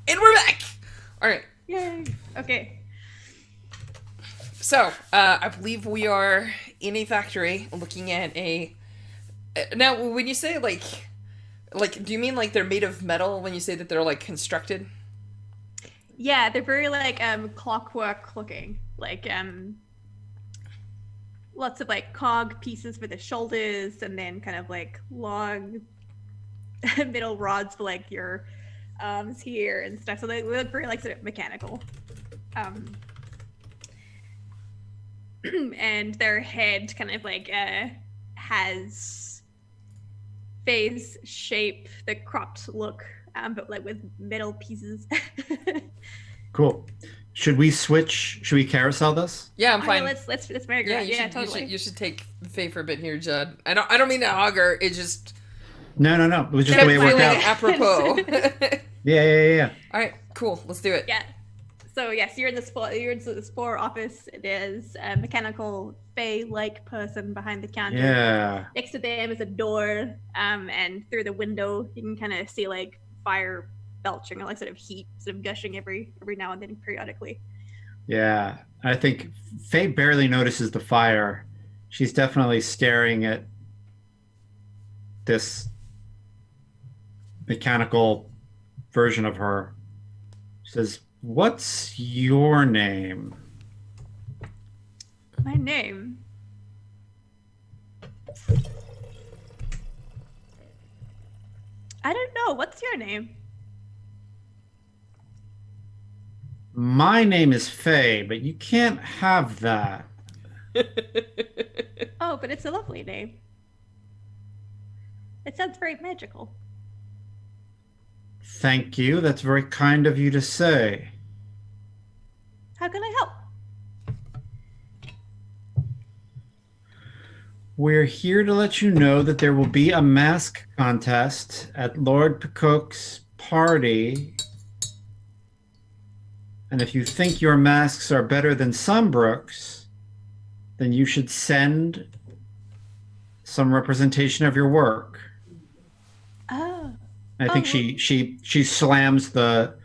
And we're back! Alright, Yay. Okay. so, I believe we are in a factory looking at a. Now, when you say, do you mean like they're made of metal when you say that they're, like, constructed? Yeah, they're very like clockwork looking. Like lots of like cog pieces for the shoulders and then kind of like long middle rods for like your arms here and stuff. So they look very like sort of mechanical. Um and their head kind of like has face shape, the cropped look, but like with metal pieces. Cool. Should we switch? Should we carousel this? Yeah, I'm Oh yeah, fine. let's make Yeah, around. you Yeah, should you totally. should you should take Faye for a bit here, Judd. I don't mean to hug her. It just No. It was just the kept way it worked feeling out. apropos. Yeah. All right, cool. Let's do it. Yeah. So yes, you're in the Spore office. There's a mechanical Fey-like person behind the counter. Yeah. Next to them is a door, and through the window you can kind of see like fire belching or like sort of heat sort of gushing every now and then periodically. Yeah. I think Faye barely notices the fire. She's definitely staring at this mechanical version of her. She says, "What's your name?" My name. I don't know. What's your name? My name is Faye, but you can't have that. Oh, but it's a lovely name. It sounds very magical. Thank you. That's very kind of you to say. How can I help? We're here to let you know that there will be a mask contest at Lord Pecook's party. And if you think your masks are better than Sunbrook's, then you should send some representation of your work. Oh. I think she slams the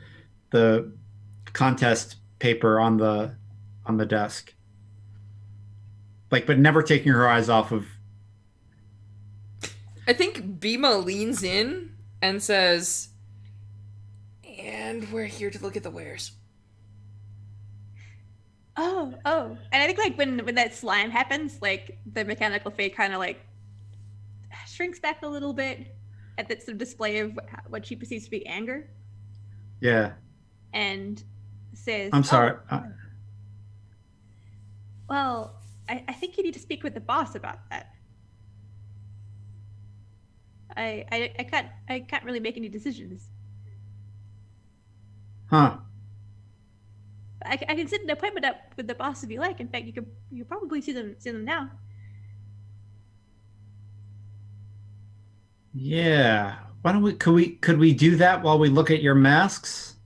contest paper on the desk. Like, but never taking her eyes off of. I think Bima leans in and says, "And we're here to look at the wares." Oh. And I think like when that slime happens, like the mechanical fade kind of like shrinks back a little bit at that sort of display of what she perceives to be anger, Yeah. and says, I'm sorry. well, I think you need to speak with the boss about that. I can't really make any decisions. Huh. I can set an appointment up with the boss if you like. In fact, you could probably see them now. Yeah. Why don't we? Could we do that while we look at your masks?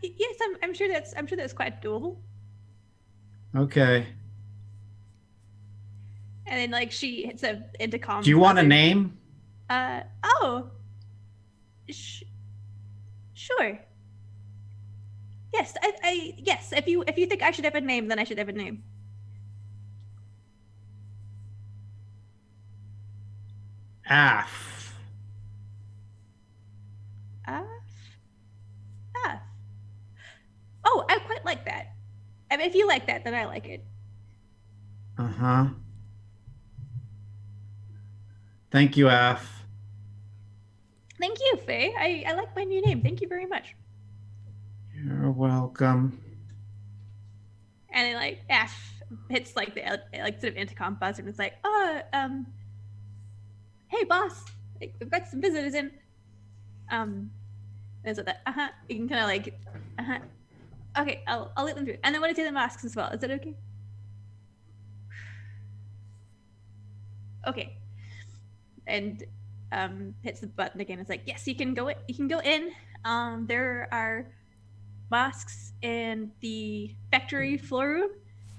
Yes, I'm sure that's quite doable. Okay. And then like she hits a intercom. Do you want a buzzer. name? Oh. Sure. Yes, yes. If you think I should have a name, then I should have a name. Af. Ah, ah. Oh, I quite like that. I mean, if you like that, then I like it. Uh-huh. Thank you, Af. Thank you, Faye. I like my new name. Thank you very much. You're welcome. And then like Ash hits like the like sort of intercom buzzer and it's like, hey boss, like, we've got some visitors in. And so that you can kind of like, okay, I'll let them through. And then when I say the masks as well, is that okay? Okay. And hits the button again. It's like, yes, you can go in. You can go in. There are masks in the factory floor room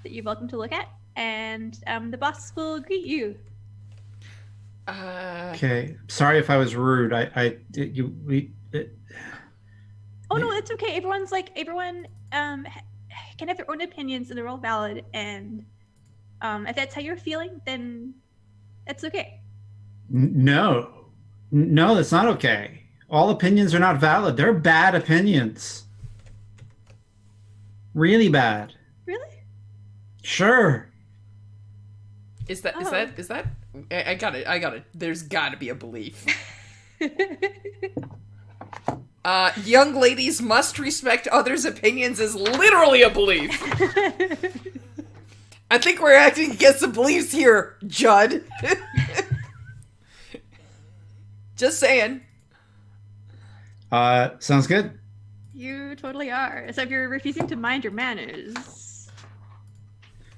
that you're welcome to look at, and the boss will greet you. Okay. Sorry if I was rude. Oh no, it's okay. Everyone can have their own opinions and they're all valid. And if that's how you're feeling, then that's okay. No, no, that's not okay. All opinions are not valid. They're bad opinions. Really bad. Really? Sure. Is that I got it. There's gotta be a belief. Young ladies must respect others' opinions is literally a belief. I think we're acting against the beliefs here, Judd. Just saying. Sounds good. You totally are. So if you're refusing to mind your manners.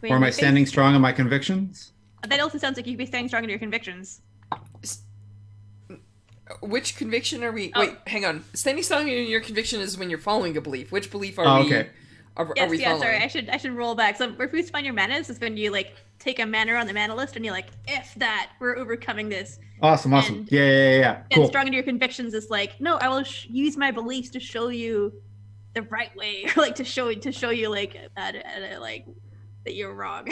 Or am I standing strong in my convictions? That also sounds like you'd be standing strong in your convictions. Which conviction are we? Oh. Wait, hang on. Standing strong in your conviction is when you're following a belief. Which belief are we? Okay. Are we following? Sorry. I should roll back. So refuse to mind your manners is when you like take a manner on the manner list and you're like, if that, we're overcoming this. Awesome. And- Yeah. And Cool. strong in your convictions is like, no, I will use my beliefs to show you the right way, or like to show you like that you're wrong.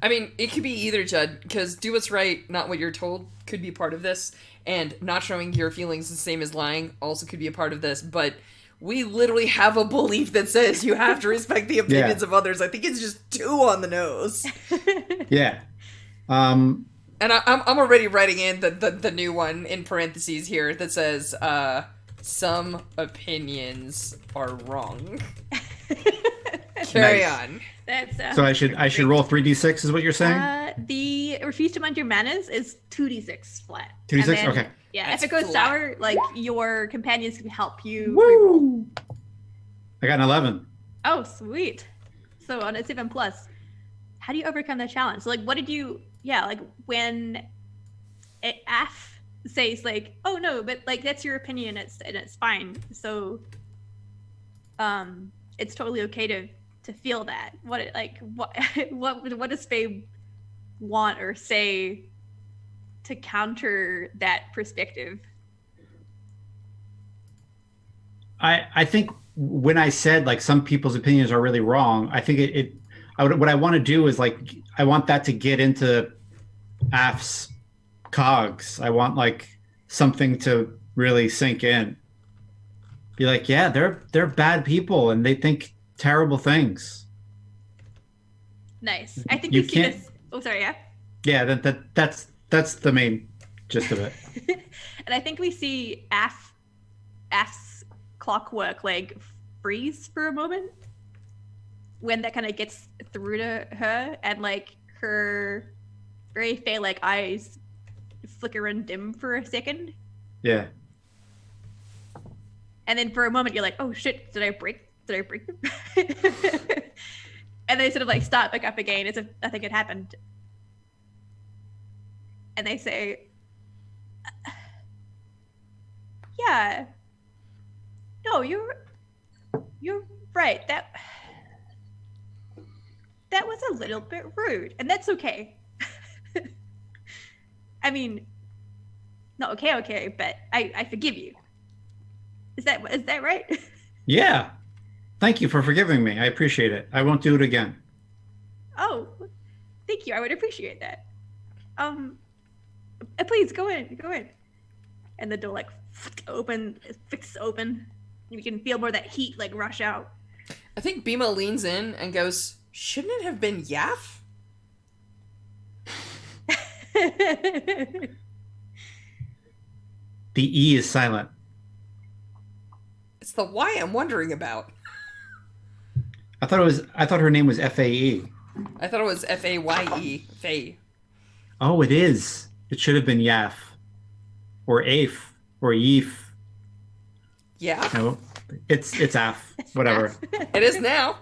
I mean, it could be either, Judd, because do what's right, not what you're told, could be part of this, and not showing your feelings the same as lying also could be a part of this, but we literally have a belief that says you have to respect the opinions of others. I think it's just too on the nose. Yeah. And I'm already writing in the new one in parentheses here that says, some opinions are wrong. Carry Nice. on. That's So I should roll 3d6 is what you're saying? the refuse to mind your manners is 2d6 flat. 2d6? And then- Okay. Yeah, That's if it goes flat. sour, like your companions can help you. Woo! I got an 11. Oh, sweet. So on a 7 plus, how do you overcome the challenge? So like, what did you? Yeah, like when Af says like, oh no, but like that's your opinion, it's fine. So, it's totally okay to feel that. What does Faye want or say to counter that perspective? I think when I said like some people's opinions are really wrong, I think what I want to do is like I want that to get into Af's cogs. I want like something to really sink in. Be like, yeah, they're bad people and they think terrible things. Nice. I think You we see can't- this. Oh, sorry. Yeah. Yeah, that's the main gist of it. And I think we see Af's clockwork like freeze for a moment when that kind of gets through to her, and like her very Fae like eyes flicker and dim for a second, Yeah. and then for a moment you're like, oh shit, did I break them? And they sort of like start back up again as if nothing had happened, and they say, yeah, no, you're right. That was a little bit rude, and that's okay. I mean, not okay, but I forgive you. Is that right? Yeah. Thank you for forgiving me. I appreciate it. I won't do it again. Oh, thank you. I would appreciate that. Please go in. And the door like flicks open. You can feel more of that heat like rush out. I think Bima leans in and goes, shouldn't it have been Yaf? The E is silent. It's the Y I'm wondering about. I thought her name was FAE. I thought it was Faye. Faye. Oh, it is. It should have been Yaf. Or Afe. Or Yeef. Yeah, No. It's Af. Whatever. it is now.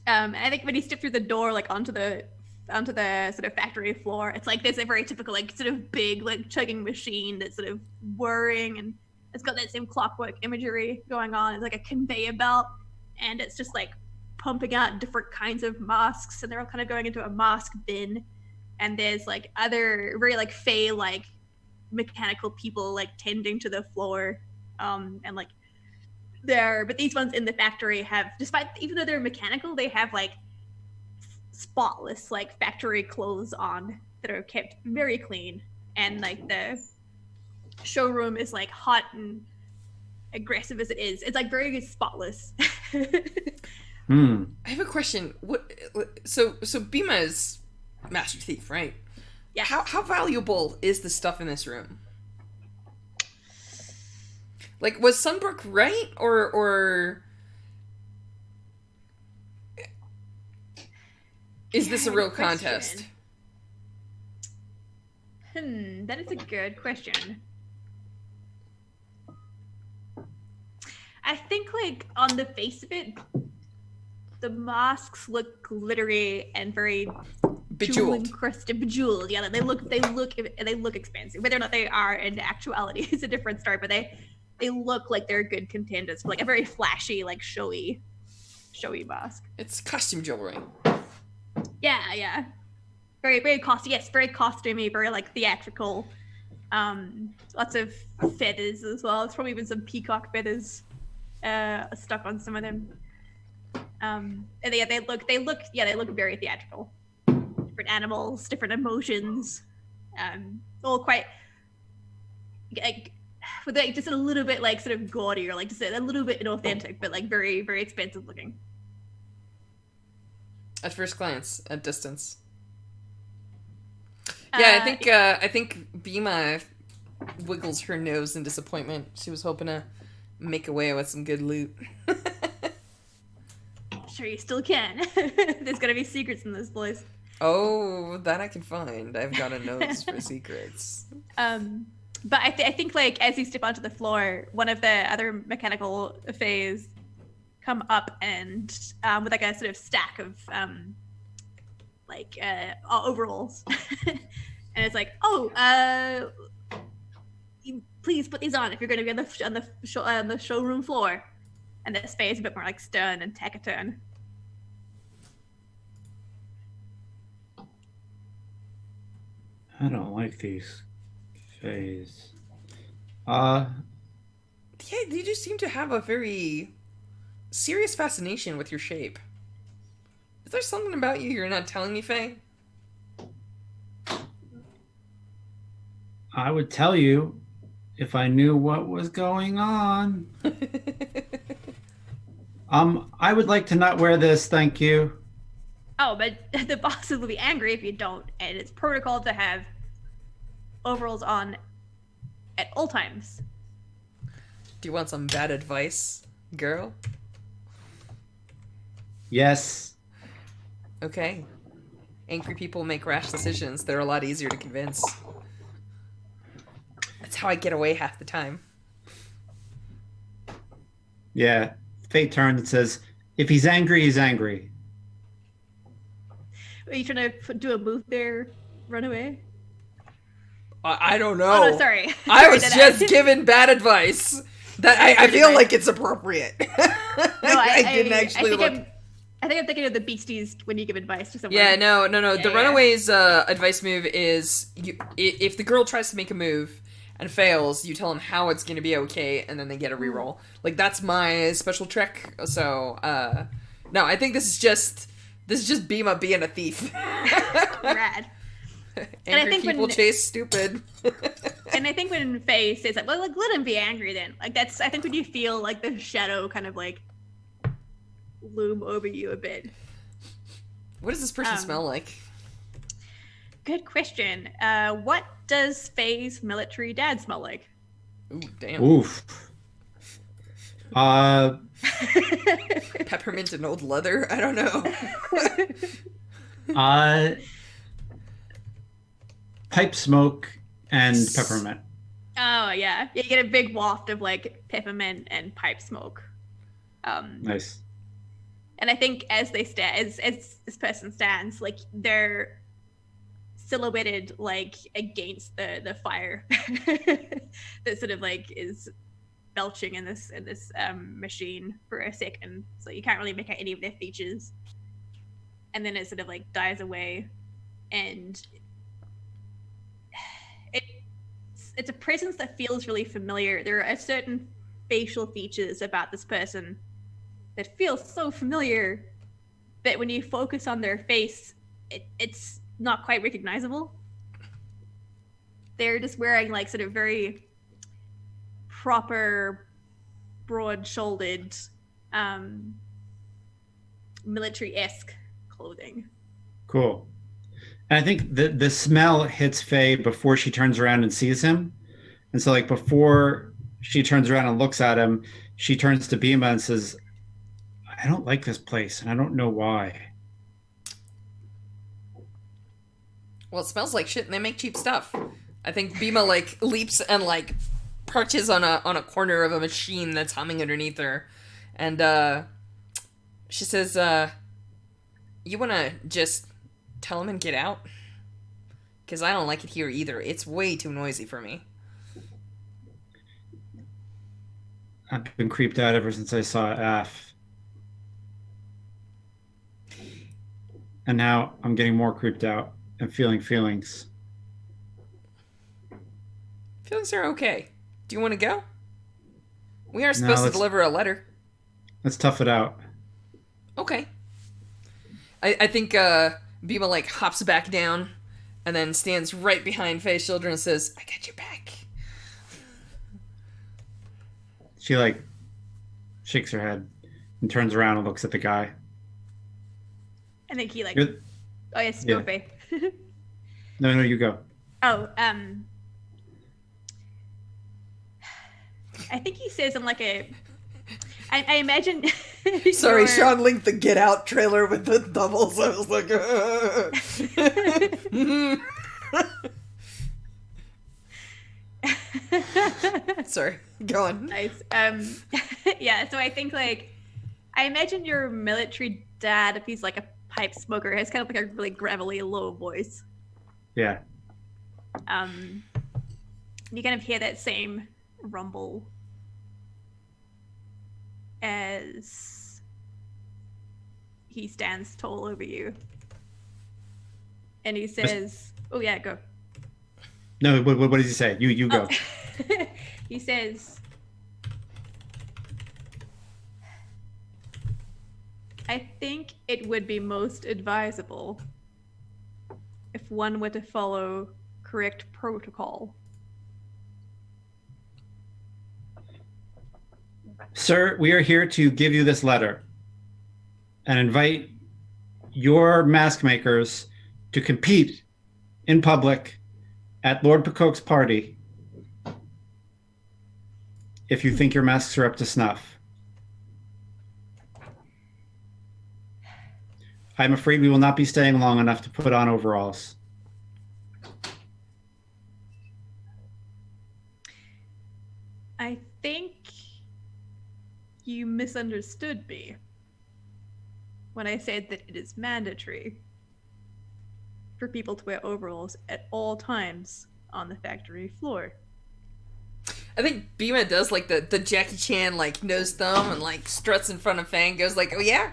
I think when you step through the door, like onto the sort of factory floor, it's like there's a very typical like sort of big like chugging machine that's sort of whirring, and it's got that same clockwork imagery going on. It's like a conveyor belt, and it's just like pumping out different kinds of masks, and they're all kind of going into a mask bin. And there's like other very like Fae like mechanical people like tending to the floor, and like but these ones in the factory have, despite even though they're mechanical, they have like spotless like factory clothes on that are kept very clean, and like the showroom is like hot and aggressive as it is. It's like very spotless. Hmm. I have a question. So Bima is Master Thief, right? Yeah. How valuable is the stuff in this room? Like, was Sunbrook right, or is this a real contest? That is a good question. I think, like, on the face of it, the masks look glittery and very Bejeweled. encrusted, bejeweled. Yeah, they look expensive. Whether or not they are in actuality is a different story. But they look like they're good contenders for like a very flashy, like showy mask. It's costume jewelry. Yeah. Very, very costly. Yes, very costumey, very like theatrical. Lots of feathers as well. There's probably even some peacock feathers stuck on some of them. And they look very theatrical. Different animals, different emotions, all quite like with like just a little bit like sort of gaudy or like just a little bit inauthentic, but like very, very expensive looking. At first glance, at distance. Yeah, I think Bima wiggles her nose in disappointment. She was hoping to make away with some good loot. Sure, you still can. There's gotta be secrets in this place. Oh, that I can find. I've got a nose for secrets. But I think like as you step onto the floor, one of the other mechanical fays come up and with like a sort of stack of overalls, and it's like, you please put these on if you're going to be on the showroom floor. And this fay is a bit more like stern and taciturn. I don't like these fays. Yeah, you just seem to have a very serious fascination with your shape. Is there something about you you're not telling me, Faye? I would tell you if I knew what was going on. I would like to not wear this, thank you. Oh, but the bosses will be angry if you don't, and it's protocol to have overalls on at all times. Do you want some bad advice, girl? Yes. Okay. Angry people make rash decisions. They're a lot easier to convince. That's how I get away half the time. Yeah. Faye turns and says, if he's angry, he's angry. Are you trying to do a move there, run away? I don't know. Oh, no, sorry. I was just giving bad advice. That I feel like it's appropriate. I didn't actually look. I think I'm thinking of the Beasties when you give advice to someone. Yeah, no. Yeah, the Runaways' advice move is if the girl tries to make a move and fails, you tell them how it's going to be okay, and then they get a reroll. Like, that's my special trick. So, no, I think this is just Bima being a thief. Rad. Angry people chase stupid. And I think when Faye says that, well, like, let him be angry then. Like, that's, I think when you feel like the shadow kind of like loom over you a bit. What does this person smell like? Good question. What does Faye's military dad smell like? Ooh, damn. Oof. Peppermint and old leather? I don't know. Pipe smoke and peppermint. Oh, yeah. You get a big waft of, like, peppermint and pipe smoke. Nice. And I think as they as this person stands, like, they're silhouetted, like, against the fire that sort of, like, is belching in this machine for a second. So you can't really make out any of their features. And then it sort of, like, dies away. And it's a presence that feels really familiar. There are certain facial features about this person that feel so familiar that when you focus on their face, it's not quite recognizable. They're just wearing like sort of very proper, broad-shouldered, military-esque clothing. Cool. And I think the smell hits Faye before she turns around and sees him. And so like before she turns around and looks at him, she turns to Bima and says, I don't like this place, and I don't know why. Well, it smells like shit, and they make cheap stuff. I think Bima like leaps and like perches on a corner of a machine that's humming underneath her, and she says, "You wanna just tell him and get out? Because I don't like it here either. It's way too noisy for me." I've been creeped out ever since I saw Af. And now I'm getting more creeped out and feeling feelings. Feelings are okay. Do you want to go? We are supposed to deliver a letter. Let's tough it out. Okay. I think Bima like hops back down and then stands right behind Faye's shoulder and says, I got your back. She like shakes her head and turns around and looks at the guy. I think he like. You're... Oh yes, go Faye. No, you go. Oh, I think he says in like a. I imagine. Sorry, Sean linked the Get Out trailer with the doubles. I was like, Sorry, go on. Nice. Yeah. So I think like, I imagine your military dad, if he's like a pipe smoker, has kind of like a really gravelly, low voice. Yeah. You kind of hear that same rumble as he stands tall over you, and he says, "Oh yeah, go." No, what does he say? You go. Oh. He says, I think it would be most advisable if one were to follow correct protocol. Sir, we are here to give you this letter and invite your mask makers to compete in public at Lord Peacock's party if you think your masks are up to snuff. I'm afraid we will not be staying long enough to put on overalls. I think you misunderstood me when I said that it is mandatory for people to wear overalls at all times on the factory floor. I think Bima does like the Jackie Chan like nose thumb and like struts in front of Fang, goes like, oh yeah?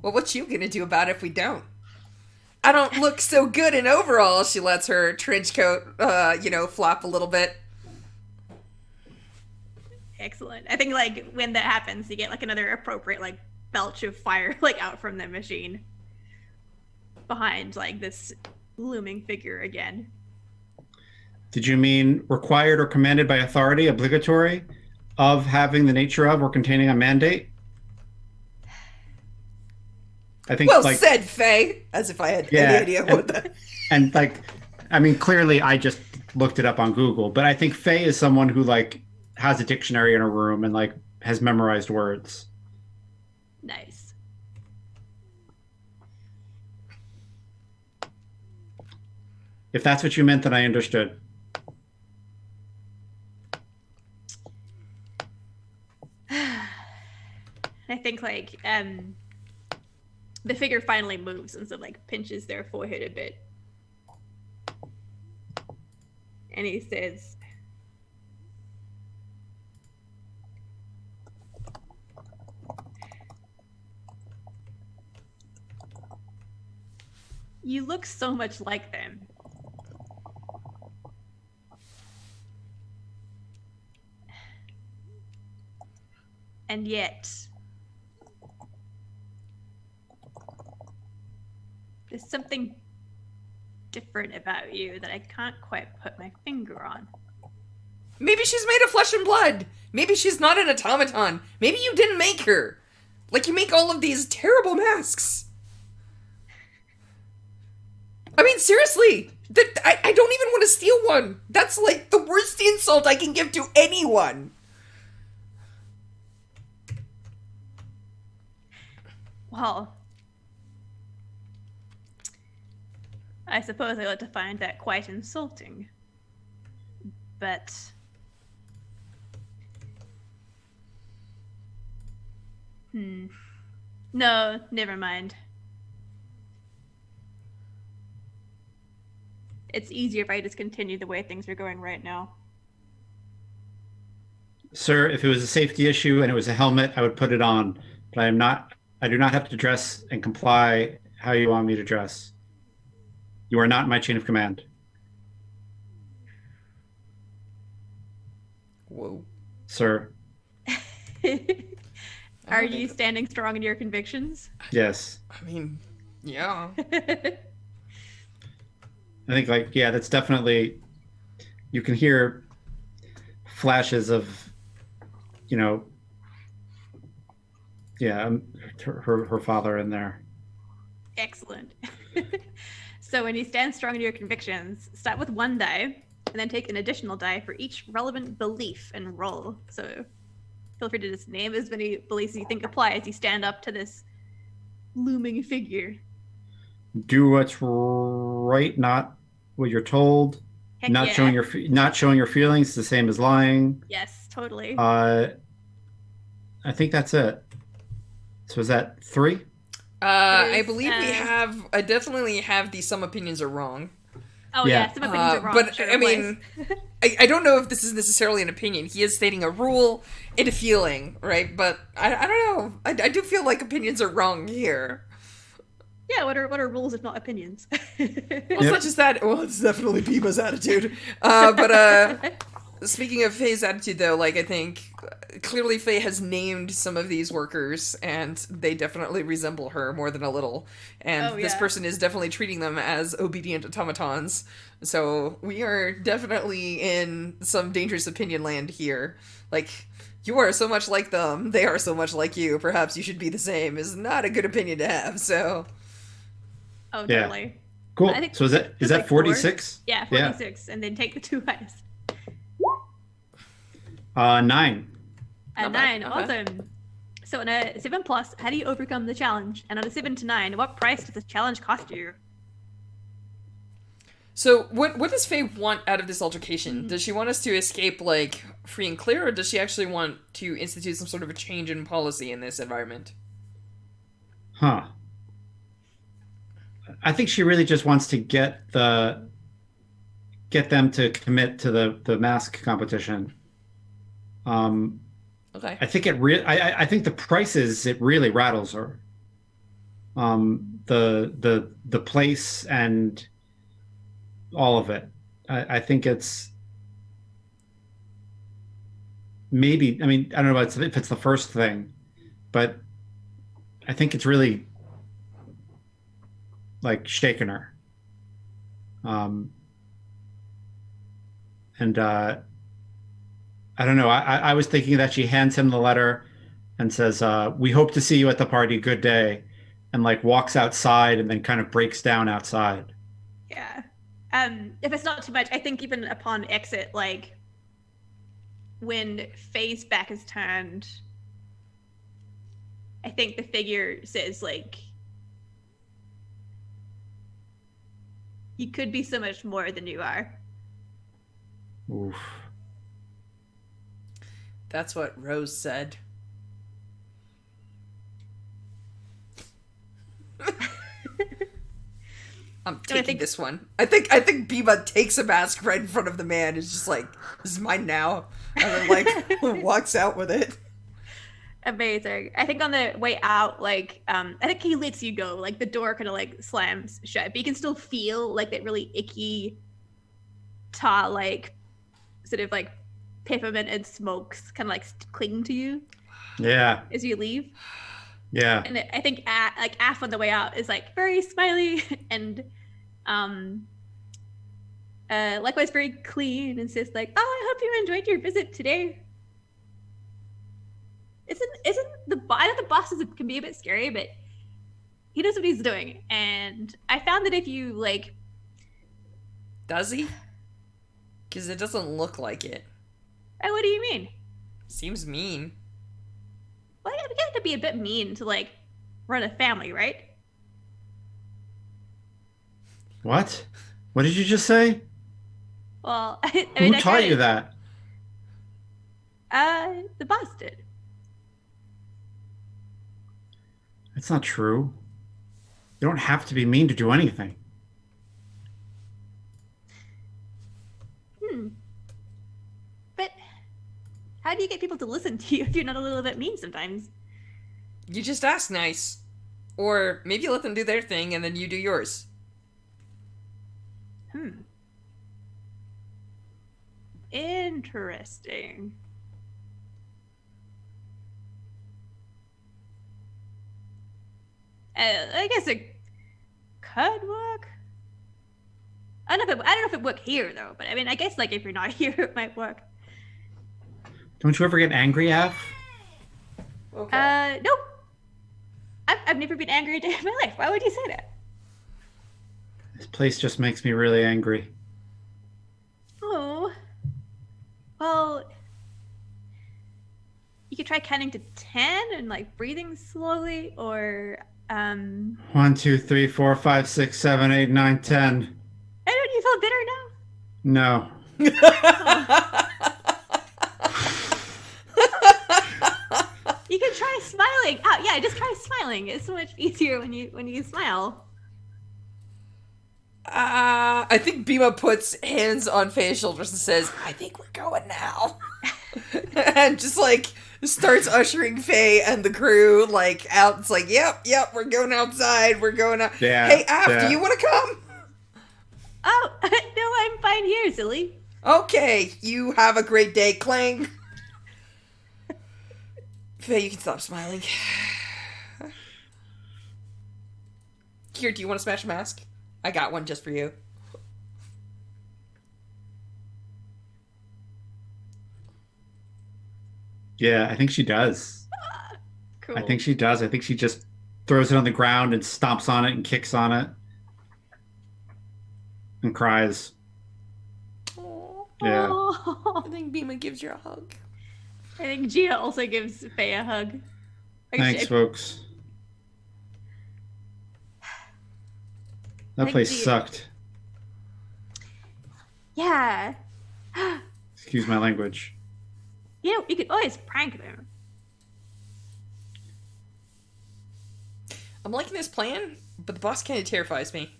Well, what you gonna do about it if we don't? I don't look so good in overalls. She lets her trench coat, flop a little bit. Excellent. I think like when that happens, you get like another appropriate like belch of fire like out from the machine behind like this looming figure again. Did you mean required or commanded by authority, obligatory, of having the nature of or containing a mandate? I think. Well like, said, Faye. As if I had any idea what that. And like, I mean, clearly, I just looked it up on Google, but I think Faye is someone who like has a dictionary in her room and like has memorized words. Nice. If that's what you meant, then I understood. I think like the figure finally moves and so like pinches their forehead a bit. And he says, you look so much like them. And yet, there's something different about you that I can't quite put my finger on. Maybe she's made of flesh and blood. Maybe she's not an automaton. Maybe you didn't make her. Like, you make all of these terrible masks. I mean, seriously. I don't even want to steal one. That's, like, the worst insult I can give to anyone. Well, I suppose I ought to find that quite insulting. But no, never mind. It's easier if I just continue the way things are going right now. Sir, if it was a safety issue and it was a helmet, I would put it on. But I do not have to dress and comply how you want me to dress. You are not in my chain of command. Whoa. Sir. Are you standing strong in your convictions? Yes. I mean, yeah. I think, like, yeah, that's definitely, you can hear flashes of, you know, yeah, her father in there. Excellent. So when you stand strong in your convictions, start with 1 die, and then take an additional die for each relevant belief and roll. So feel free to just name as many beliefs you think apply as you stand up to this looming figure. Do what's right, not what you're told. Heck Not yeah. showing your feelings, the same as lying. Yes, totally. I think that's it. So is that 3? I believe I definitely have the some opinions are wrong. Oh yeah, some opinions are wrong. But sure, I mean, I don't know if this is necessarily an opinion. He is stating a rule and a feeling, right? But I don't know. I do feel like opinions are wrong here. yeah, what are rules if not opinions? Well, it's not just that. Well, it's definitely Biba's attitude. But speaking of Faye's attitude, though, like, I think clearly Faye has named some of these workers, and they definitely resemble her more than a little. And this person is definitely treating them as obedient automatons. So we are definitely in some dangerous opinion land here. Like, you are so much like them, they are so much like you. Perhaps you should be the same is not a good opinion to have, so... Oh, totally. Cool. I think So is that like 46? Yeah, 46, and then take the 2 highest. 9. A Not 9, bad, not awesome. So on a 7+, how do you overcome the challenge? And on a 7 to 9, what price does the challenge cost you? So, what does Faye want out of this altercation? Does she want us to escape, like, free and clear, or does she actually want to institute some sort of a change in policy in this environment? Huh. I think she really just wants to get them to commit to the mask competition. Okay. I think I think the prices, it really rattles her. The place and all of it. I think it's maybe, I mean, I don't know if it's the first thing, but I think it's really like shaking her. And I don't know. I was thinking that she hands him the letter and says, "We hope to see you at the party. Good day," and like walks outside and then kind of breaks down outside. Yeah. If it's not too much, I think even upon exit, like when Faye's back is turned, I think the figure says like, "You could be so much more than you are." Oof. That's what Rose said. I'm taking this one. I think Biba takes a mask right in front of the man. Is just like, "This is mine now," and then like walks out with it. Amazing. I think on the way out, like, I think he lets you go. Like the door kind of like slams shut, but you can still feel like that really icky tar, like sort of like peppermint and smokes kind of like cling to you. Yeah. as you leave. Yeah. And I think like Af on the way out is like very smiley and likewise very clean and says like, "Oh, I hope you enjoyed your visit today." Isn't I know the bosses can be a bit scary, but he knows what he's doing. And I found that if you like, Does he? Because it doesn't look like it. what do you mean? Seems mean. Well, you have to be a bit mean to like run a family, right? What? What did you just say? Well, Who taught you that? The boss did. That's not true. You don't have to be mean to do anything. But how do you get people to listen to you if you're not a little bit mean sometimes? You just ask nice. Or maybe let them do their thing and then you do yours. Interesting. I guess it could work. I don't know if it worked here though, but I mean, I guess like if you're not here, it might work. Don't you ever get angry, Af? Okay. Nope. I've never been angry a day in my life. Why would you say that? This place just makes me really angry. Oh. Well, you could try counting to 10 and like breathing slowly, or 1, 2, 3, 4, 5, 6, 7, 8, 9, 10. I don't you feel bitter now? No. You can try smiling. Oh yeah, just try smiling. It's so much easier when you smile. I think Bima puts hands on Faye's shoulders and says, "I think we're going now." And just like starts ushering Faye and the crew like out. It's like, yep, we're going outside. We're going out. Yeah, Hey, Af, yeah. do you want to come? Oh no, I'm fine here, silly. Okay, you have a great day, Clang. Faye, you can stop smiling. Here, do you want to smash a mask? I got one just for you. Yeah, I think she does. Cool. I think she does. I think she just throws it on the ground and stomps on it and kicks on it and cries. Aww. Yeah. I think Bima gives you a hug. I think Gia also gives Faye a hug. Thanks, folks. That Thank place you. sucked. Yeah. Excuse my language. You know, you could always prank them. I'm liking this plan, but the boss kind of terrifies me.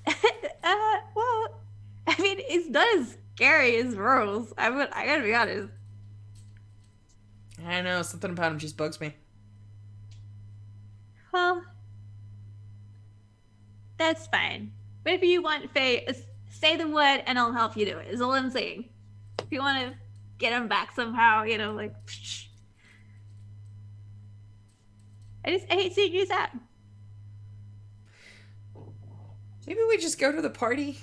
Well, I mean, it's not as scary as Rose. I gotta be honest. I don't know, something about him just bugs me. Well, that's fine. Whatever you want, Faye, say the word and I'll help you do it, is all I'm saying. If you want to get him back somehow, you know, like... I hate seeing you sad. Maybe we just go to the party?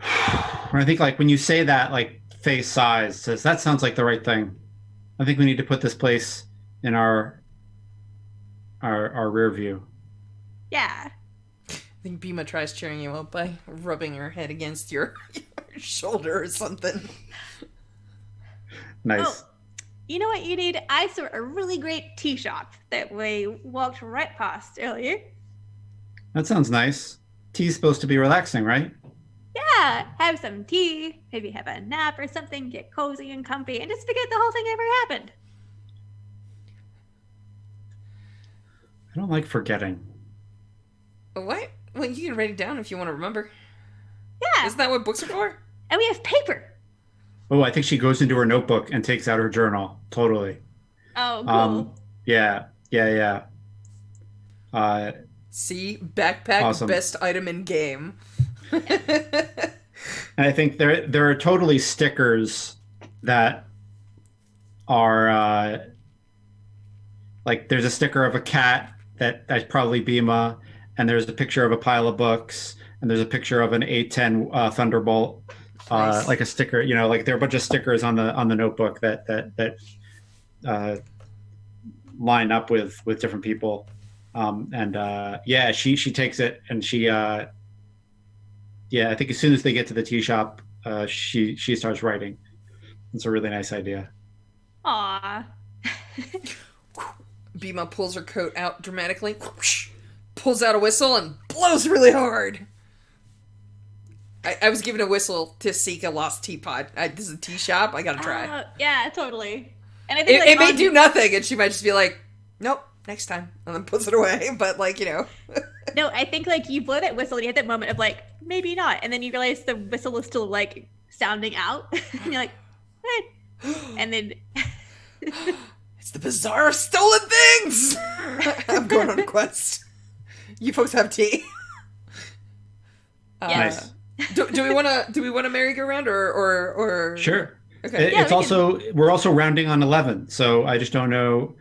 I think like when you say that, like Faye sighs, says, that sounds like the right thing. I think we need to put this place in our rear view. Yeah. I think Bima tries cheering you up by rubbing her head against your shoulder or something. Nice. Oh, you know what you need? I saw a really great tea shop that we walked right past earlier. That sounds nice. Tea's supposed to be relaxing, right? Yeah, have some tea, maybe have a nap or something, get cozy and comfy, and just forget the whole thing ever happened. I don't like forgetting. What? Well, you can write it down if you want to remember. Yeah, Isn't that what books are for? and we have paper. Oh, I think she goes into her notebook and takes out her journal. Totally. Oh, cool. Yeah. See? Backpack, Awesome. best item in game. And I think there are totally stickers that are like there's a sticker of a cat that's probably Bima, and there's a picture of a pile of books, and there's a picture of an A10 Thunderbolt, Nice. like a sticker. Like there are a bunch of stickers on the notebook that line up with different people. And yeah, she takes it, and I think as soon as they get to the tea shop, she starts writing. It's a really nice idea. Aw. Bima pulls her coat out dramatically, whoosh, pulls out a whistle, and blows really hard. I was given a whistle to seek a lost teapot. This is a tea shop. I gotta try. Yeah, totally. And I think It may do nothing, and she might just be like, nope, next time, and then puts it away. But like, No, I think like you blow that whistle and you had that moment of like, maybe not, and then you realize the whistle is still like sounding out, and you're like, eh. And then it's the bazaar of stolen things. I'm going on a quest. You folks have tea. Nice. Do we want to merry-go-round or Sure. Okay. Yeah, It's also we're also rounding on 11, so I just don't know.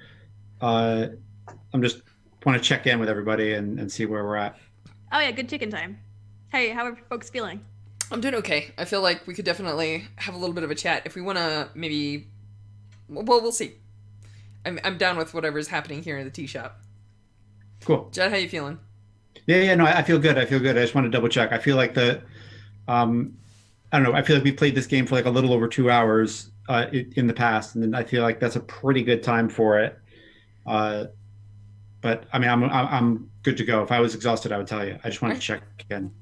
I'm just want to check in with everybody and see where we're at. oh yeah, good chicken time. Hey, how are folks feeling? I'm doing okay. I feel like we could definitely have a little bit of a chat if we want to. Maybe. Well, we'll see. I'm down with whatever's happening here in the tea shop. Cool. Jed, how you feeling? Yeah, no, I feel good. I just want to double check. I feel like I don't know. I feel like we played this game for like a little over 2 hours in the past, and then I feel like that's a pretty good time for it. But I mean, I'm good to go. If I was exhausted, I would tell you. I just wanted to check in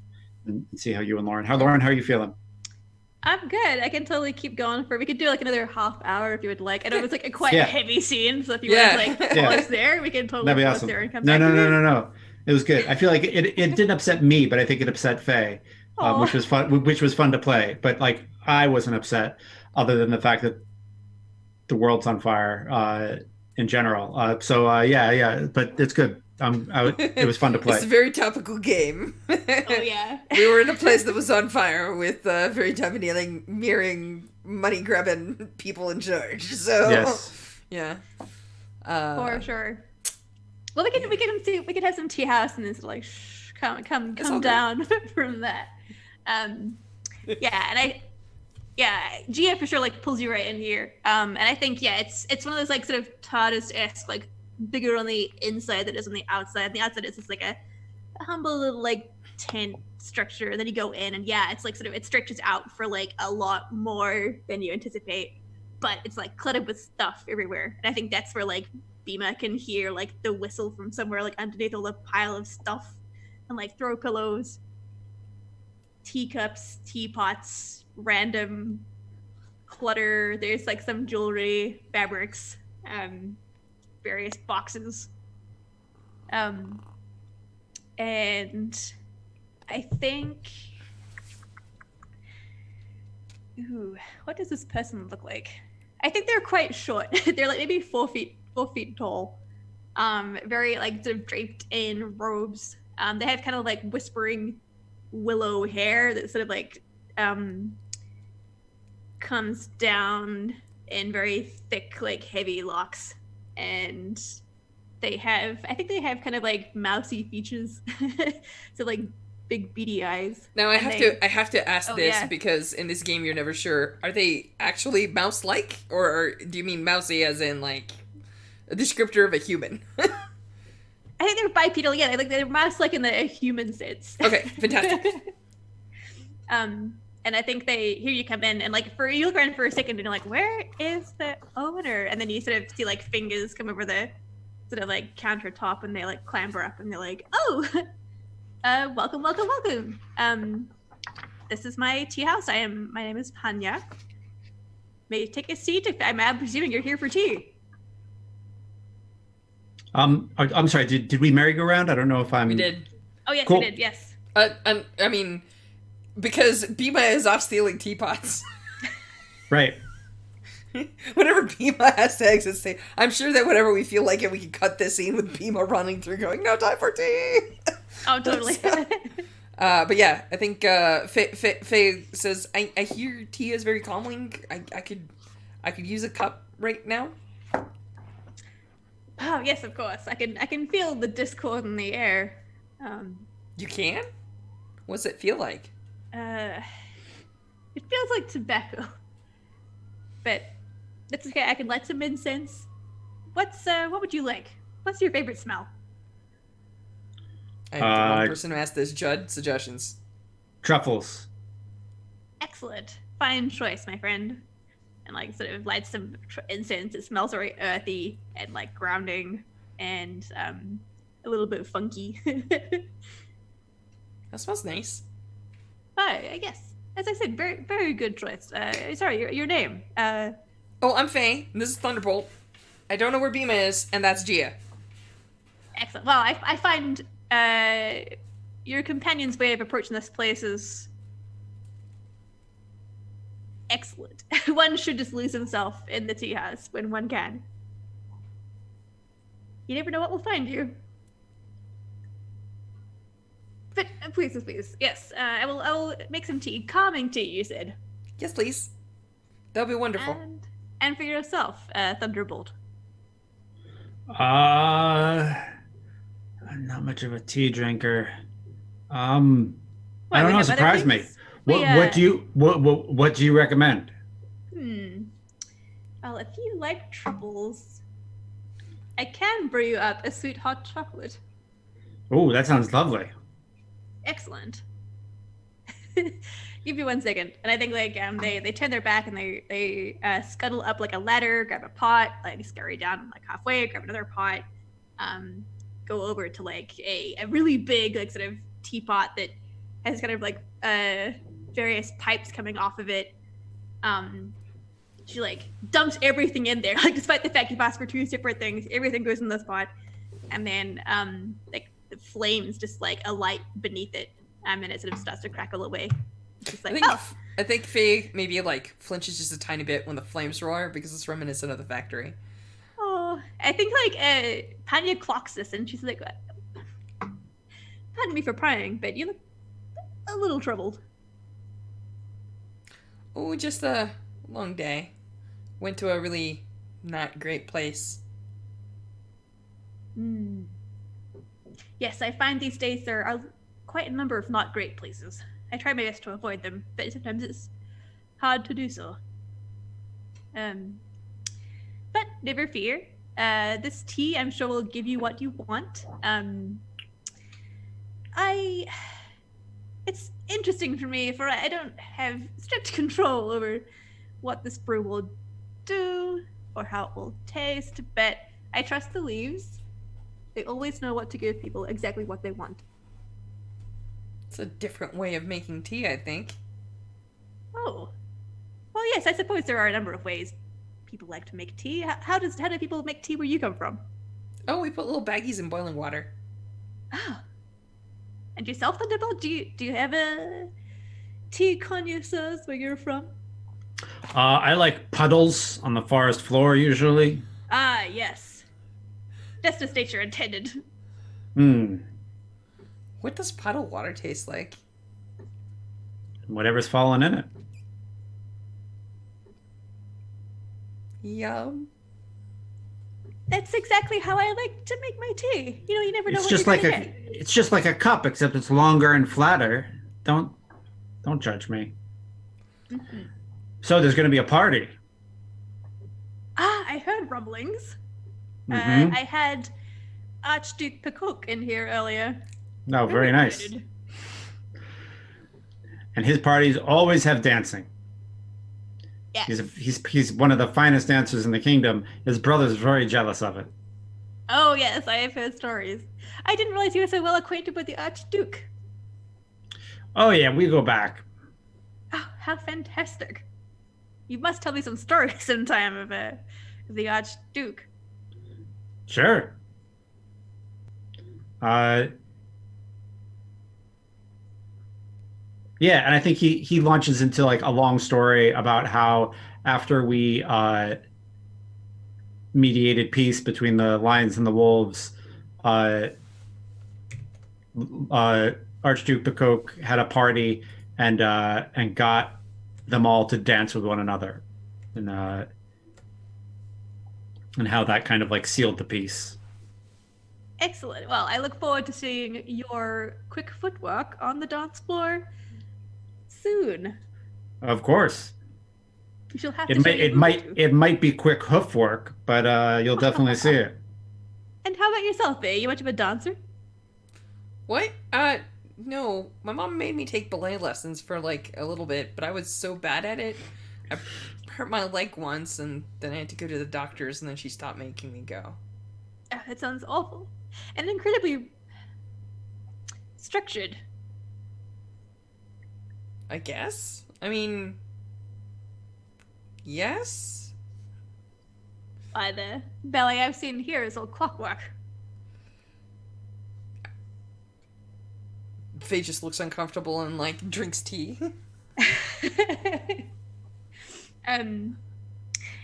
and see how you and Lauren. How are you feeling? I'm good. I can totally keep going we could do like another half hour if you would like. I know it's like a quite heavy scene, so if you want to like pause there, we can totally That'd be pause awesome. there and come No, back. no. It was good. I feel like it didn't upset me, but I think it upset Faye, which was fun. Which was fun to play. But like I wasn't upset, other than the fact that the world's on fire in general. So yeah. But it's good. It was fun to play. It's a very topical game. Oh yeah. We were in a place that was on fire with very dominating, mirroring, money-grabbing people in charge. So Yes. Yeah. For sure. Well, we can have some tea house and then like come down from that. Gia for sure like pulls you right in here. And I think it's one of those like sort of TARDIS-esque like bigger on the inside than it is on the outside. The outside is just like a humble little like tent structure, and then you go in and it's like sort of it stretches out for like a lot more than you anticipate. But it's like cluttered with stuff everywhere. And I think that's where like Bima can hear like the whistle from somewhere like underneath all the pile of stuff, and like throw pillows, teacups, teapots, random clutter. There's like some jewelry, fabrics, various boxes. And I think what does this person look like? I think they're quite short. They're like maybe 4 feet tall. Very like sort of draped in robes. They have kind of like whispering willow hair that sort of like comes down in very thick, like heavy locks. And I think they have kind of like mousy features. So like big beady eyes. Now I have to ask because in this game you're never sure. Are they actually mouse-like, or do you mean mousy as in like a descriptor of a human? I think they're bipedal. Yeah, they're mouse-like in the human sense. Okay, fantastic. And I think here you come in and like you look around for a second and you're like, where is the owner? And then you sort of see like fingers come over the sort of like countertop, and they like clamber up and they're like, oh, welcome. This is my tea house. My name is Panya. May you take a seat I'm presuming you're here for tea. I'm sorry. Did we merry-go-round? I don't know if I'm. We did. Oh yes, Cool. we did. Yes. I mean, because Bima is off stealing teapots. Right. Whenever Bima has to exit stage, I'm sure that whenever we feel like it, we can cut this scene with Bima running through, going, "No time for tea." Oh, totally. But yeah, I think Faye says, "I hear tea is very calming. I could use a cup right now. Oh yes, of course. I can feel the discord in the air. You can? What's it feel like? It feels like tobacco, but that's okay. I can light some incense. What would you like? What's your favorite smell? I'm the one person who asked this. Judd, suggestions. Truffles. Excellent, fine choice, my friend. And like sort of lights some incense. It smells very earthy and like grounding and a little bit funky. That smells nice. I guess, as I said, very very good choice. Sorry, your name. Oh, I'm Faye, and this is Thunderbolt. I don't know where Bima is, and that's Gia. Excellent. Well, I find your companion's way of approaching this place is excellent. One should just lose himself in the tea house when one can. You never know what will find you. But please, yes, I will make some tea. Calming tea, you said. Yes, please. That'll be wonderful. And for yourself, Thunderbolt. I'm not much of a tea drinker. I don't know. Surprise me. What do you recommend? Well, if you like truffles, I can brew you up a sweet hot chocolate. Oh, that sounds lovely. Excellent. Give me 1 second, and I think like they turn their back and they scuttle up like a ladder, grab a pot, like scurry down like halfway, grab another pot, go over to like a really big like sort of teapot that has kind of like various pipes coming off of it. She like dumps everything in there, like despite the fact you've asked for 2 separate things, everything goes in this pot, and then like the flames just like alight beneath it, and it sort of starts to crackle away. Just like, I think Faye maybe like flinches just a tiny bit when the flames roar because it's reminiscent of the factory. Oh, I think like Panya clocks this and she's like, pardon me for prying, but you look a little troubled. Oh, just a long day. Went to a really not great place. Yes, I find these days there are quite a number of not great places. I try my best to avoid them, but sometimes it's hard to do so. But never fear. This tea, I'm sure, will give you what you want. It's interesting for me, for I don't have strict control over what this brew will do or how it will taste, but I trust the leaves. They always know what to give people exactly what they want. It's a different way of making tea, I think. Oh. Well, yes, I suppose there are a number of ways people like to make tea. How do people make tea where you come from? Oh, we put little baggies in boiling water. Oh. And yourself, Thunderbolt, do you have a tea connoisseurs where you're from? I like puddles on the forest floor usually. Ah, yes. Just as nature intended. What does puddle water taste like? Whatever's fallen in it. Yum. That's exactly how I like to make my tea. You never know It's what just you're like gonna get. it's just like a cup, except it's longer and flatter. Don't judge me. Mm-hmm. So there's going to be a party. Ah, I heard rumblings. Mm-hmm. I had Archduke Pakuk in here earlier. No, very nice. Excited. And his parties always have dancing. Yes. He's one of the finest dancers in the kingdom. His brother's very jealous of it. Oh yes, I have heard stories. I didn't realize you were so well acquainted with the Archduke. Oh yeah, we go back. Oh, how fantastic! You must tell me some stories sometime of the Archduke. Sure. Yeah, and I think he launches into like a long story about how after we mediated peace between the lions and the wolves, Archduke Pakok had a party and got them all to dance with one another, and and how that kind of like sealed the piece. Excellent. Well, I look forward to seeing your quick footwork on the dance floor soon. Of course. You shall have to show your move to. It might be quick hoof work, but you'll definitely see it. And how about yourself, Faye? You much of a dancer? What? No. My mom made me take ballet lessons for like a little bit, but I was so bad at it. I hurt my leg once, and then I had to go to the doctors, and then she stopped making me go. That sounds awful. And incredibly structured. I guess? I mean, yes? Why, the ballet I've seen here is all clockwork. Faye just looks uncomfortable and like drinks tea. And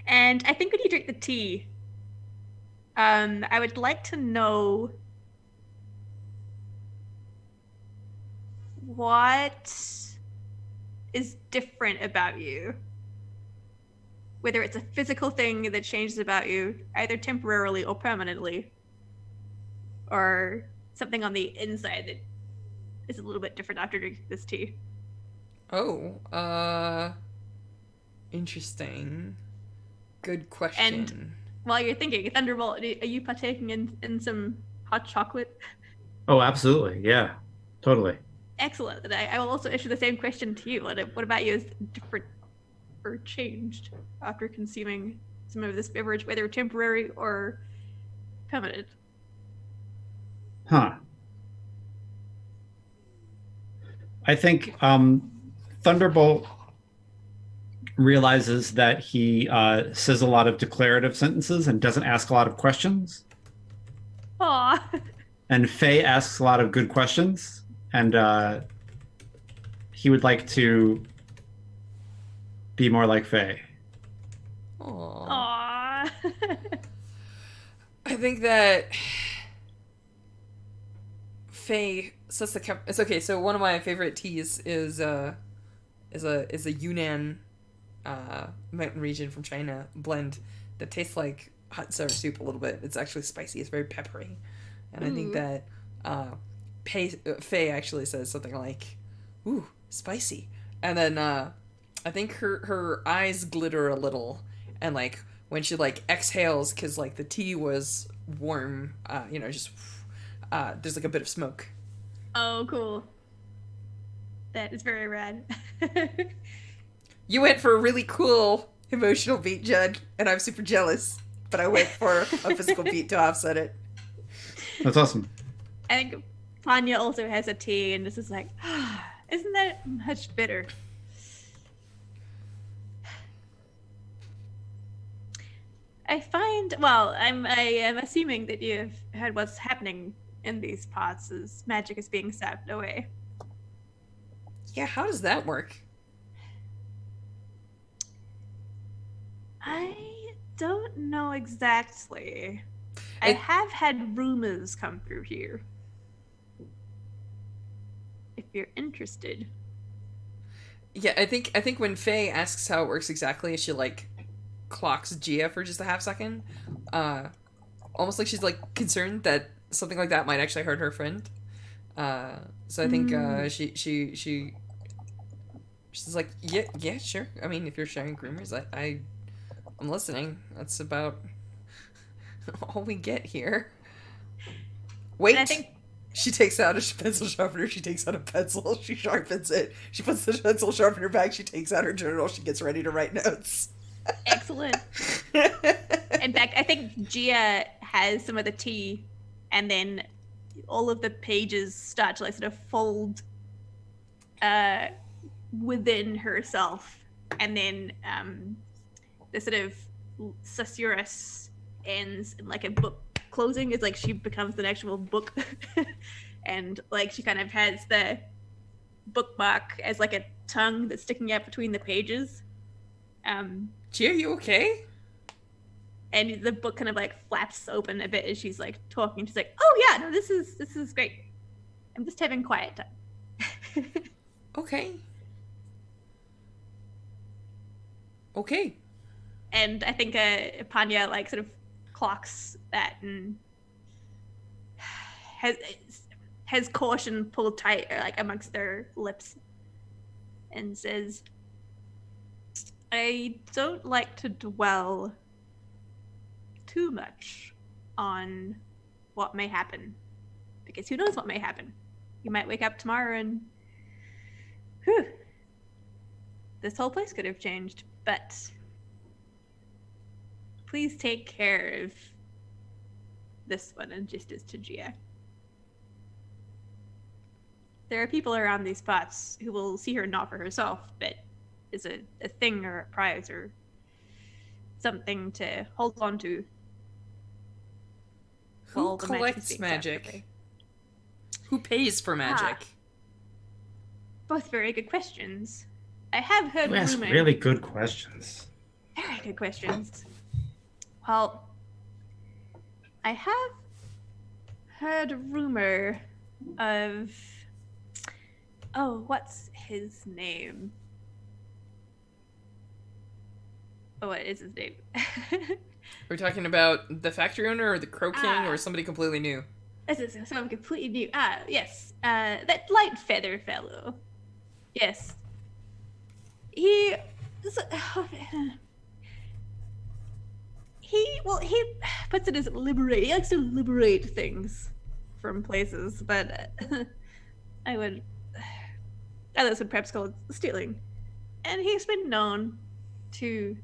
I think when you drink the tea, I would like to know what is different about you. Whether it's a physical thing that changes about you, either temporarily or permanently, or something on the inside that is a little bit different after drinking this tea. Oh, interesting. Good question. And while you're thinking, Thunderbolt, are you partaking in some hot chocolate? Oh, absolutely. Yeah, totally. Excellent. And I will also issue the same question to you. What about you is different or changed after consuming some of this beverage, whether temporary or permanent? Huh. I think Thunderbolt realizes that he says a lot of declarative sentences and doesn't ask a lot of questions. Aw. And Faye asks a lot of good questions, and he would like to be more like Faye. Aww. Aw. I think that Faye sets the it's okay. So one of my favorite teas is a Yunnan mountain region from China blend that tastes like hot sour soup a little bit. It's actually spicy. It's very peppery, and I think that Faye actually says something like, "Ooh, spicy," and then I think her eyes glitter a little, and like when she like exhales because like the tea was warm, just there's like a bit of smoke. Oh, cool. That is very rad. You went for a really cool emotional beat, Judd, and I'm super jealous. But I went for a physical beat to offset it. That's awesome. I think Panya also has a tea, and this is like, isn't that much bitter? I find, well, I am assuming that you've heard what's happening in these parts as magic is being sapped away. Yeah, how does that work? I don't know exactly. I have had rumors come through here. If you're interested. Yeah, I think when Faye asks how it works exactly, she like clocks Gia for just a half second. Almost like she's like concerned that something like that might actually hurt her friend. So I think she's like, yeah, sure. I mean, if you're sharing rumors, I'm listening. That's about all we get here. Wait. And I think she takes out a pencil sharpener. She takes out a pencil. She sharpens it. She puts the pencil sharpener back. She takes out her journal. She gets ready to write notes. excellent. In fact, I think Gia has some of the tea, and then all of the pages start to like sort of fold within herself, and then the sort of susurrus ends in like a book closing. Is like she becomes an actual book, and like she kind of has the bookmark as like a tongue that's sticking out between the pages. Gia, are you okay? And the book kind of like flaps open a bit as she's like talking. She's like, "Oh yeah, no, this is great. I'm just having quiet time." Okay. Okay. And I think Panya like sort of clocks that and has caution pulled tight like amongst their lips and says, I don't like to dwell too much on what may happen, because who knows what may happen. You might wake up tomorrow and whew, this whole place could have changed. But please take care of this one and Justice to Gia. There are people around these spots who will see her not for herself, but is a thing or a prize or something to hold on to. Who collects magic? Who pays for magic? Both very good questions. I have heard That's rumors. really good questions. Very good questions. Well, I have heard a rumor of... Oh, what's his name? Oh, what is his name? We're talking about the factory owner or the Crow King or somebody completely new? This is someone completely new. Yes. That light feather fellow. Yes. He puts it as liberate. He likes to liberate things from places, but others would perhaps call it stealing. And he's been known to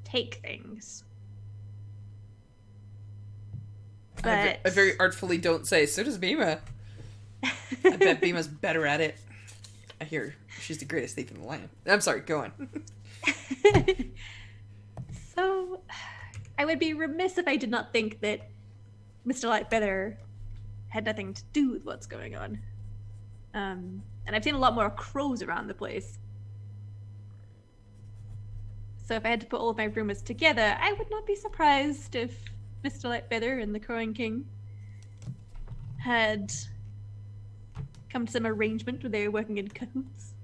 take things. But I very artfully don't say, so does Bima. I bet Bima's better at it. I hear she's the greatest thief in the land. I'm sorry, go on. So, I would be remiss if I did not think that Mr. Lightfeather had nothing to do with what's going on. And I've seen a lot more crows around the place. So if I had to put all of my rumors together, I would not be surprised if Mr. Lightfeather and the Crowing King had come to some arrangement where they were working in cahoots.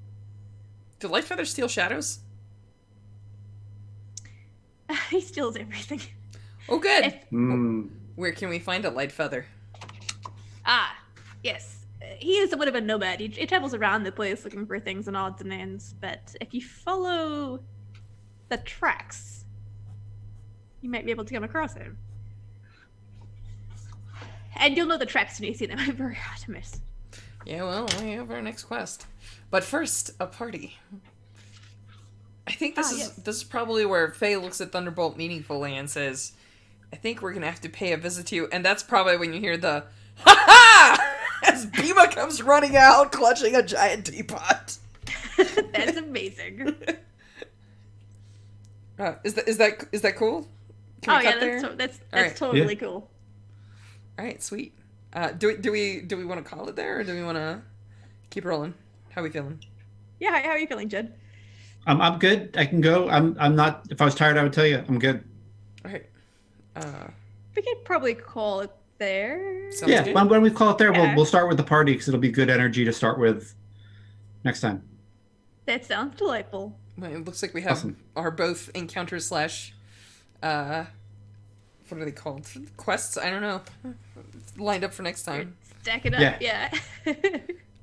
Do Lightfeather steal shadows? He steals everything. Oh, good. Mm. Where can we find a Lightfeather? Yes. He is somewhat of a nomad. He travels around the place looking for things and odds and ends, but if you follow the tracks, you might be able to come across him. And you'll know the tracks when you see them. I'm very hard to miss. Yeah, well, we have our next quest. But first, a party. I think this is probably where Faye looks at Thunderbolt meaningfully and says, I think we're gonna have to pay a visit to you. And that's probably when you hear the ha-ha! As Bima comes running out, clutching a giant teapot. That's amazing. Is that cool? Can we cut there? That's right. totally cool. All right, sweet. Do we want to call it there, or do we want to keep rolling? How are we feeling? Yeah, how are you feeling, Jed? I'm good. I can go. I'm not. If I was tired, I would tell you. I'm good. All right. We could probably call it there. Sounds good. When we call it there, Yeah. we'll start with the party because it'll be good energy to start with next time. That sounds delightful. Well, it looks like we have our both encounter slash, what are they called? Quests? I don't know. Lined up for next time. Stack it up, yeah.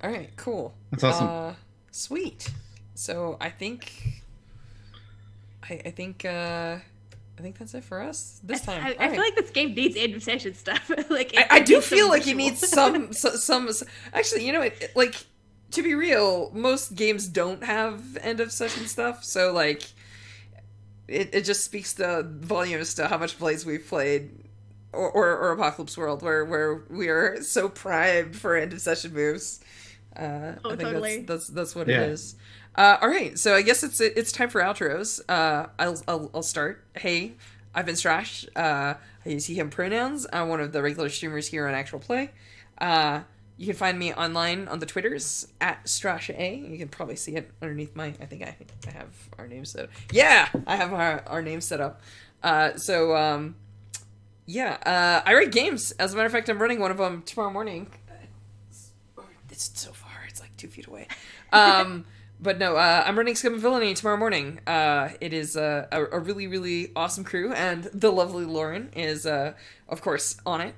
All right, cool. That's awesome. Sweet. So I think that's it for us this time. I feel like this game needs end of session stuff. I do feel like it needs some. Actually, you know what? Like, to be real, most games don't have end of session stuff. So like, it just speaks the volumes to how much plays we've played, or Apocalypse World, where we are so primed for end of session moves. I think totally. that's what it is. All right, so I guess it's time for outros. I'll start. Hey, I've been Strash. I use he/him pronouns. I'm one of the regular streamers here on Actual Play. You can find me online on the Twitters at StrashA. You can probably see it underneath my. I think I have our name set up. Yeah, I have our name set up. I write games. As a matter of fact, I'm running one of them tomorrow morning. It's so far. It's like 2 feet away. But no, I'm running Scum and Villainy tomorrow morning. It is a really, really awesome crew, and the lovely Lauren is, of course, on it,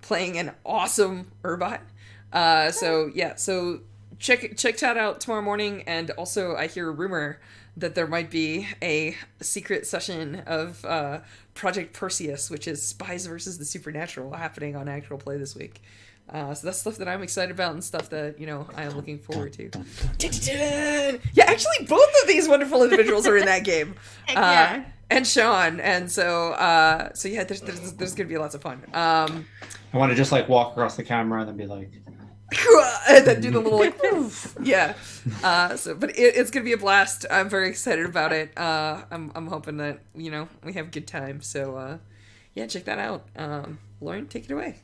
playing an awesome Urbot. So check that out tomorrow morning, and also I hear a rumor that there might be a secret session of Project Perseus, which is Spies versus the Supernatural, happening on Actual Play this week. So that's stuff that I'm excited about and stuff that, I am looking forward to. Yeah, actually, both of these wonderful individuals are in that game. Yeah. And Sean. And so yeah, there's going to be lots of fun. I want to just like walk across the camera and then be like, and then do the little like, woof. Yeah. But it's going to be a blast. I'm very excited about it. I'm hoping that, we have a good time. So, yeah, check that out. Lauren, take it away.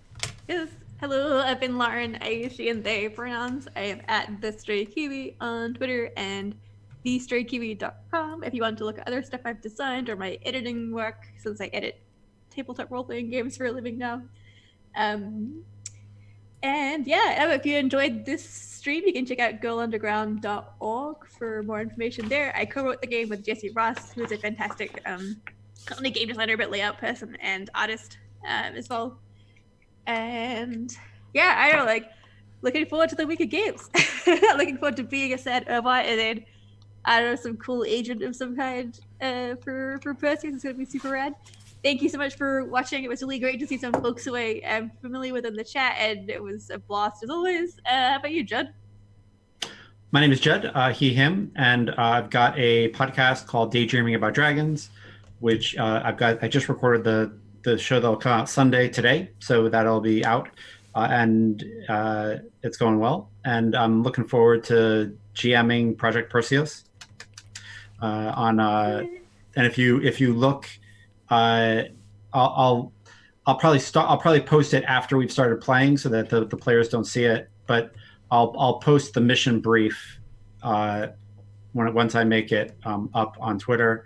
Yes. Hello, I've been Lauren. I use she and they pronouns. I am at The Stray Kiwi on Twitter and thestraykiwi.com if you want to look at other stuff I've designed or my editing work, since I edit tabletop role-playing games for a living now. And yeah, if you enjoyed this stream, you can check out girlunderground.org for more information there. I co-wrote the game with Jesse Ross, who's a fantastic not only game designer but layout person and artist as well. And yeah, I don't know, looking forward to the week of games. Looking forward to being a sad Urbot and then, I don't know, some cool agent of some kind for Perseus. It's going to be super rad. Thank you so much for watching. It was really great to see some folks who I am familiar with in the chat, and it was a blast as always. How about you, Judd? my name is Judd, he, him, and I've got a podcast called Daydreaming About Dragons, which I just recorded the show that'll come out Sunday today, so that'll be out, and it's going well. And I'm looking forward to GMing Project Perseus. And if you look, I'll probably post it after we've started playing so that the players don't see it. But I'll post the mission brief once I make it up on Twitter.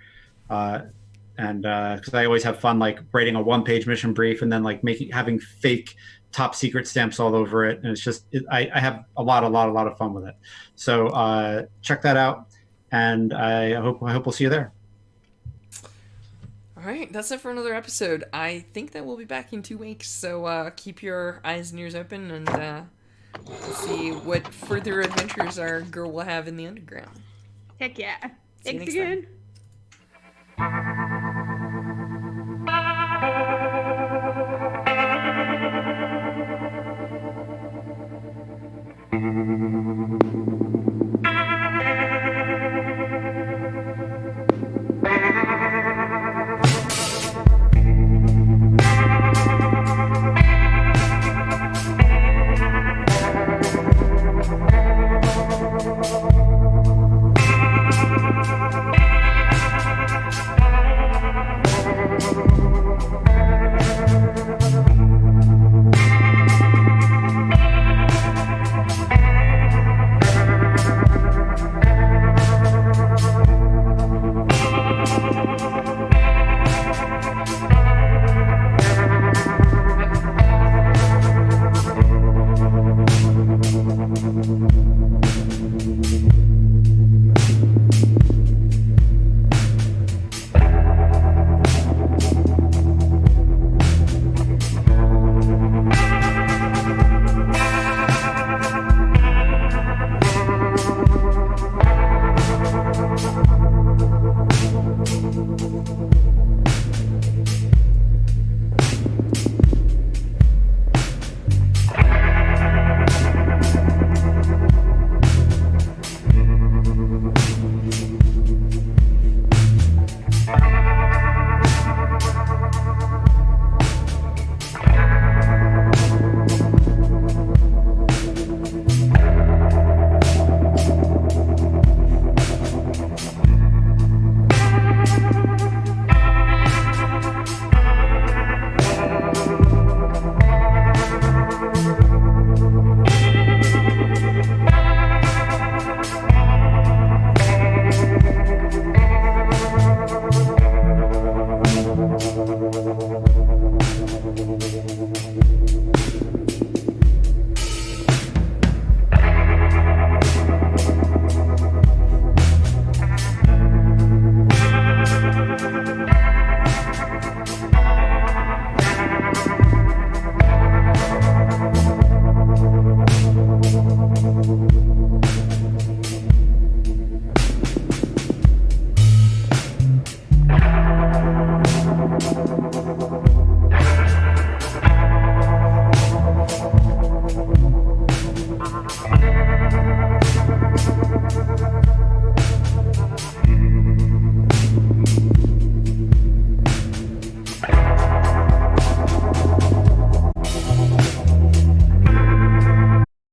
And because I always have fun writing a one-page mission brief and then having fake top secret stamps all over it, and it's just I have a lot of fun with it. So check that out, and I hope we'll see you there. All right, that's it for another episode. I think that we'll be back in 2 weeks, so keep your eyes and ears open, and we'll see what further adventures our girl will have in the underground. Heck yeah. See you Thanks next again. time.